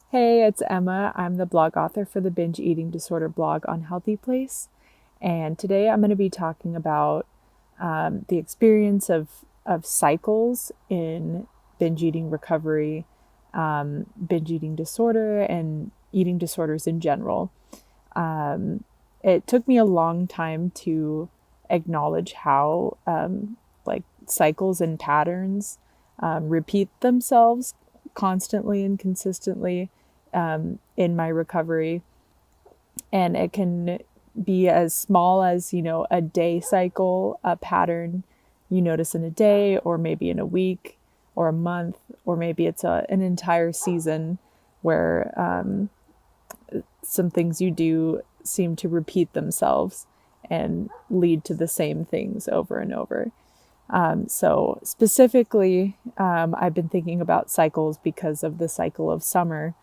Hey, it's Emma. I'm the blog author for the binge eating disorder blog on HealthyPlace. And today I'm going to be talking about the experience of cycles in binge eating recovery, binge eating disorder, and eating disorders in general. It took me a long time to acknowledge how cycles and patterns repeat themselves constantly and consistently in my recovery. And it can be as small as, a day cycle, a pattern you notice in a day, or maybe in a week, or a month, or maybe it's an entire season where some things you do seem to repeat themselves and lead to the same things over and over. So specifically, I've been thinking about cycles because of the cycle of summer.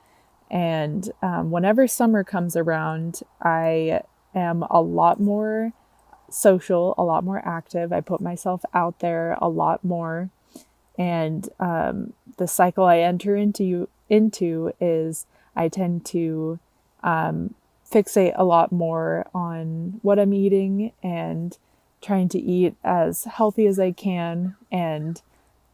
And whenever summer comes around, I am a lot more social, a lot more active. I put myself out there a lot more. And the cycle I enter into is I tend to fixate a lot more on what I'm eating and trying to eat as healthy as I can, and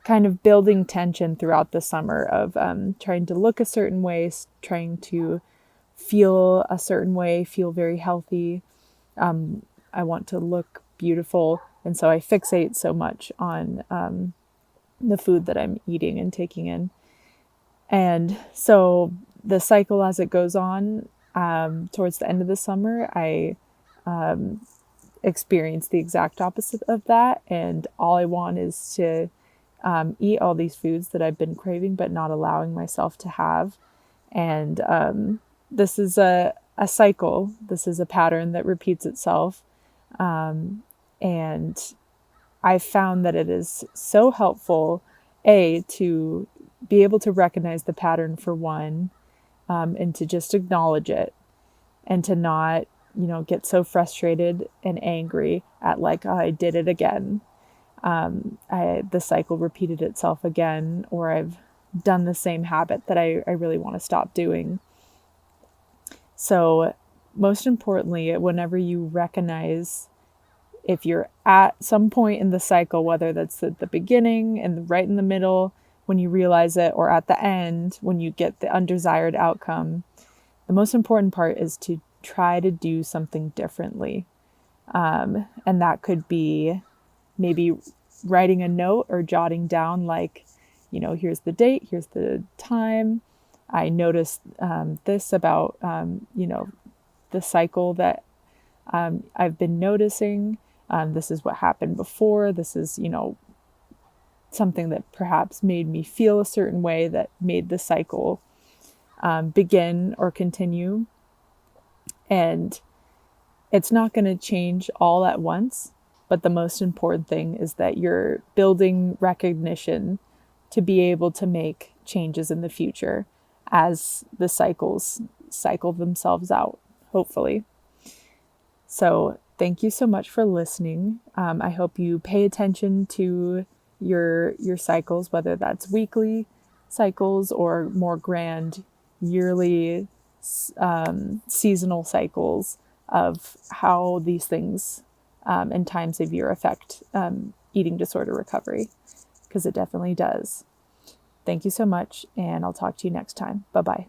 kind of building tension throughout the summer of trying to look a certain way, trying to feel a certain way, feel very healthy. I want to look beautiful. And so I fixate so much on the food that I'm eating and taking in. And so the cycle as it goes on, towards the end of the summer, I experience the exact opposite of that. And all I want is to eat all these foods that I've been craving but not allowing myself to have. And this is a cycle. This is a pattern that repeats itself. And I've found that it is so helpful, to be able to recognize the pattern for one, and to just acknowledge it, and to not, get so frustrated and angry at like, oh, I did it again. The cycle repeated itself again, or I've done the same habit that I really want to stop doing. So most importantly, whenever you recognize, if you're at some point in the cycle, whether that's at the beginning and right in the middle when you realize it, or at the end when you get the undesired outcome, the most important part is to try to do something differently. And that could be maybe writing a note or jotting down, like, here's the date, here's the time. I noticed this about, the cycle that I've been noticing. This is what happened before. This is, something that perhaps made me feel a certain way that made the cycle begin or continue. And it's not going to change all at once, but the most important thing is that you're building recognition to be able to make changes in the future as the cycles cycle themselves out, hopefully. So thank you so much for listening. I hope you pay attention to your cycles, whether that's weekly cycles or more grand yearly, seasonal cycles, of how these things and times of year affect eating disorder recovery, because it definitely does. Thank you so much, and I'll talk to you next time. Bye-bye.